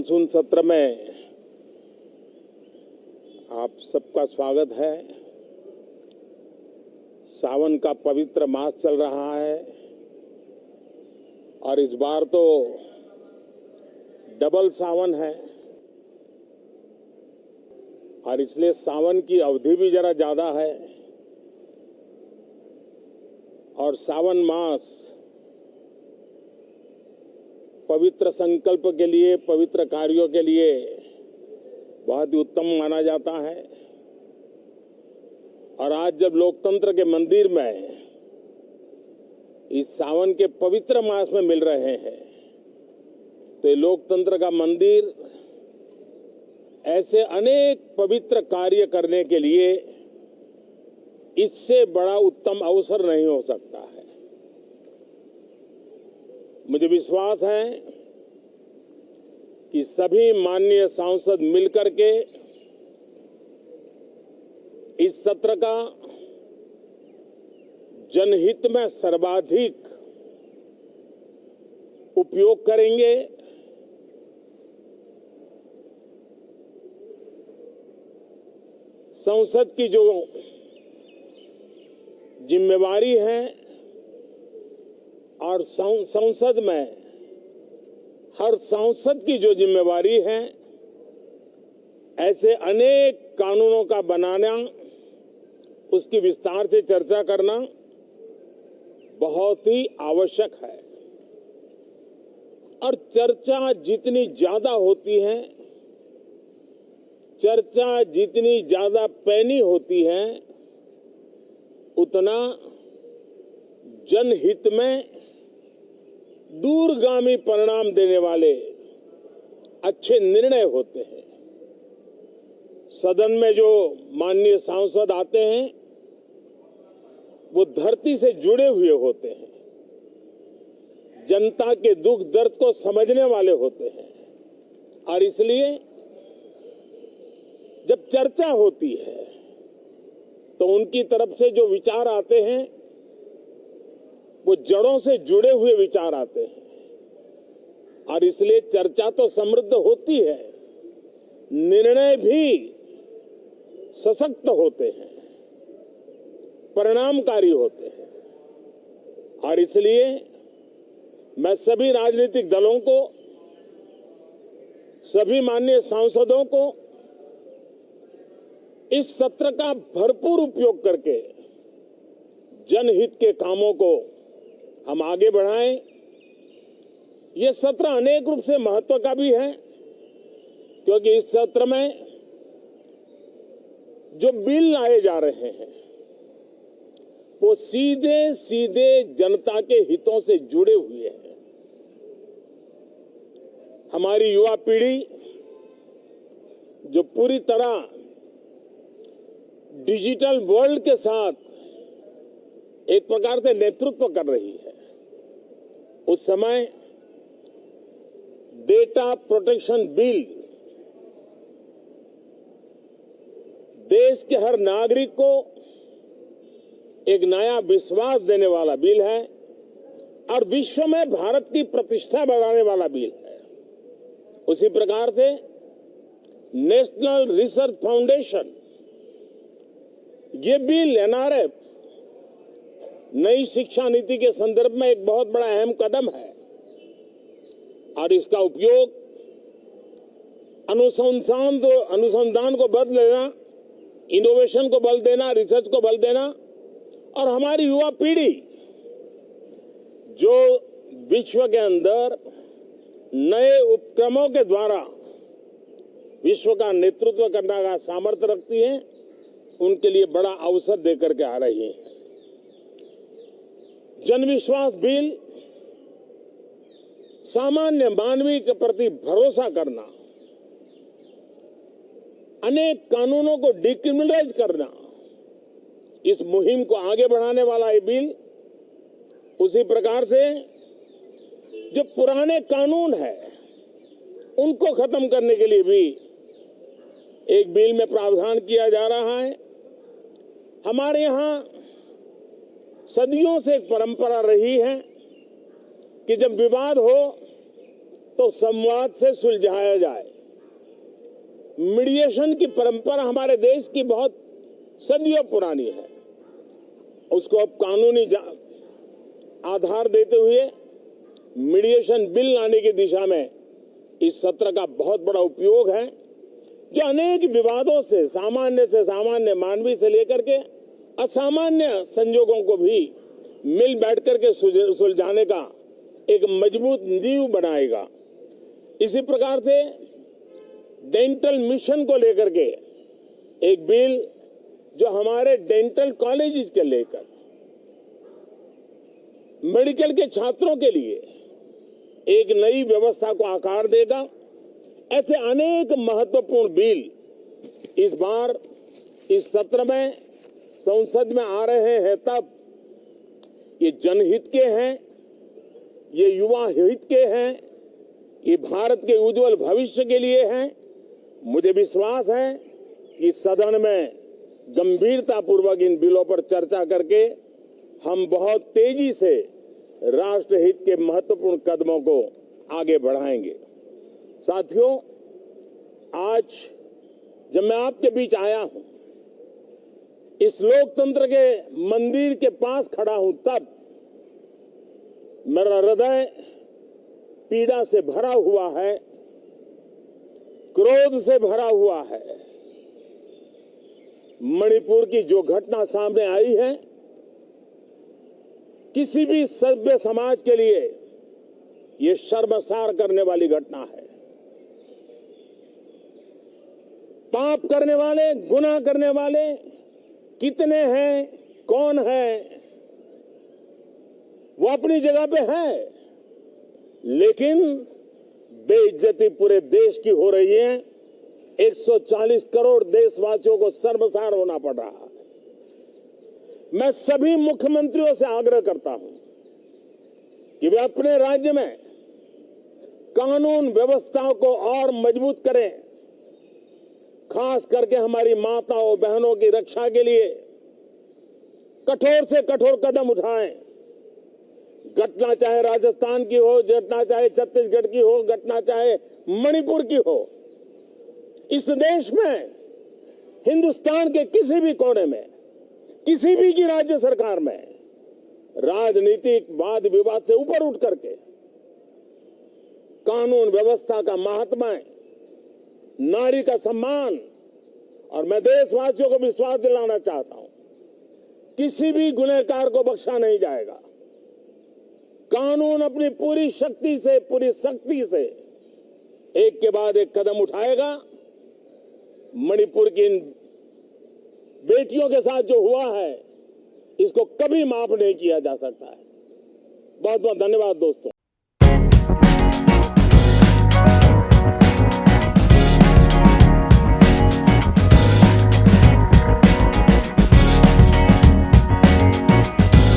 Monsoon सत्र में आप सबका स्वागत है। सावन का पवित्र मास चल रहा है और इस बार तो डबल सावन है और इसलिए सावन की अवधि भी जरा ज्यादा है और सावन मास पवित्र संकल्प के लिए, पवित्र कार्यों के लिए बहुत ही उत्तम माना जाता है। और आज जब लोकतंत्र के मंदिर में इस सावन के पवित्र मास में मिल रहे हैं तो ये लोकतंत्र का मंदिर ऐसे अनेक पवित्र कार्य करने के लिए इससे बड़ा उत्तम अवसर नहीं हो सकता है। मुझे विश्वास है कि सभी माननीय सांसद मिलकर के इस सत्र का जनहित में सर्वाधिक उपयोग करेंगे। संसद की जो जिम्मेवारी है और संसद में हर सांसद की जो जिम्मेवारी है, ऐसे अनेक कानूनों का बनाना, उसकी विस्तार से चर्चा करना बहुत ही आवश्यक है। और चर्चा जितनी ज्यादा होती है, चर्चा जितनी ज्यादा पैनी होती है, उतना जनहित में दूरगामी परिणाम देने वाले अच्छे निर्णय होते हैं। सदन में जो माननीय सांसद आते हैं वो धरती से जुड़े हुए होते हैं, जनता के दुख दर्द को समझने वाले होते हैं और इसलिए जब चर्चा होती है तो उनकी तरफ से जो विचार आते हैं वो जड़ों से जुड़े हुए विचार आते हैं और इसलिए चर्चा तो समृद्ध होती है, निर्णय भी सशक्त होते हैं, परिणामकारी होते हैं। और इसलिए मैं सभी राजनीतिक दलों को, सभी माननीय सांसदों को इस सत्र का भरपूर उपयोग करके जनहित के कामों को हम आगे बढ़ाएं। ये सत्र अनेक रूप से महत्व का भी है क्योंकि इस सत्र में जो बिल लाए जा रहे हैं वो सीधे सीधे जनता के हितों से जुड़े हुए हैं। हमारी युवा पीढ़ी जो पूरी तरह डिजिटल वर्ल्ड के साथ एक प्रकार से नेतृत्व कर रही है, उस समय डेटा प्रोटेक्शन बिल देश के हर नागरिक को एक नया विश्वास देने वाला बिल है और विश्व में भारत की प्रतिष्ठा बढ़ाने वाला बिल है। उसी प्रकार से नेशनल रिसर्च फाउंडेशन, ये बिल एनआरएफ, नई शिक्षा नीति के संदर्भ में एक बहुत बड़ा अहम कदम है और इसका उपयोग अनुसंधान को बल देना, इनोवेशन को बल देना, रिसर्च को बल देना और हमारी युवा पीढ़ी जो विश्व के अंदर नए उपक्रमों के द्वारा विश्व का नेतृत्व करने का सामर्थ्य रखती है, उनके लिए बड़ा अवसर देकर के आ रही है। जनविश्वास बिल सामान्य मानवीय के प्रति भरोसा करना, अनेक कानूनों को डिक्रिमिनलाइज करना, इस मुहिम को आगे बढ़ाने वाला ये बिल। उसी प्रकार से जो पुराने कानून है उनको खत्म करने के लिए भी एक बिल में प्रावधान किया जा रहा है। हमारे यहाँ सदियों से एक परंपरा रही है कि जब विवाद हो तो संवाद से सुलझाया जाए। मीडिएशन की परंपरा हमारे देश की बहुत सदियों पुरानी है। उसको अब कानूनी आधार देते हुए मीडिएशन बिल लाने की दिशा में इस सत्र का बहुत बड़ा उपयोग है, जो अनेक विवादों से सामान्य मानवीय से लेकर के असामान्य संजोगों को भी मिल बैठ करके सुलझाने का एक मजबूत नींव बनाएगा। इसी प्रकार से डेंटल मिशन को लेकर के एक बिल जो हमारे डेंटल कॉलेजेस के लेकर मेडिकल के छात्रों के लिए एक नई व्यवस्था को आकार देगा। ऐसे अनेक महत्वपूर्ण बिल इस बार इस सत्र में संसद में आ रहे हैं। तब ये जनहित के हैं, ये युवा हित के हैं, ये भारत के उज्जवल भविष्य के लिए हैं। मुझे विश्वास है कि सदन में गंभीरतापूर्वक इन बिलों पर चर्चा करके हम बहुत तेजी से राष्ट्रहित के महत्वपूर्ण कदमों को आगे बढ़ाएंगे। साथियों, आज जब मैं आपके बीच आया हूं, इस लोकतंत्र के मंदिर के पास खड़ा हूं, तब मेरा हृदय पीड़ा से भरा हुआ है, क्रोध से भरा हुआ है। मणिपुर की जो घटना सामने आई है, किसी भी सभ्य समाज के लिए ये शर्मसार करने वाली घटना है। पाप करने वाले, गुनाह करने वाले कितने हैं, कौन है, वो अपनी जगह पे है, लेकिन बेइज्जती पूरे देश की हो रही है। 140 करोड़ देशवासियों को शर्मसार होना पड़ रहा है। मैं सभी मुख्यमंत्रियों से आग्रह करता हूं कि वे अपने राज्य में कानून व्यवस्था को और मजबूत करें, खास करके हमारी माताओं बहनों की रक्षा के लिए कठोर से कठोर कदम उठाएं। घटना चाहे राजस्थान की हो, घटना चाहे छत्तीसगढ़ की हो, घटना चाहे मणिपुर की हो, इस देश में, हिंदुस्तान के किसी भी कोने में, किसी भी की राज्य सरकार में राजनीतिक वाद विवाद से ऊपर उठ करके कानून व्यवस्था का महात्म्य, नारी का सम्मान, और मैं देशवासियों को विश्वास दिलाना चाहता हूं, किसी भी गुनहगार को बख्शा नहीं जाएगा। कानून अपनी पूरी शक्ति से, पूरी सख्ती से एक के बाद एक कदम उठाएगा। मणिपुर की इन बेटियों के साथ जो हुआ है, इसको कभी माफ नहीं किया जा सकता है। बहुत बहुत धन्यवाद दोस्तों।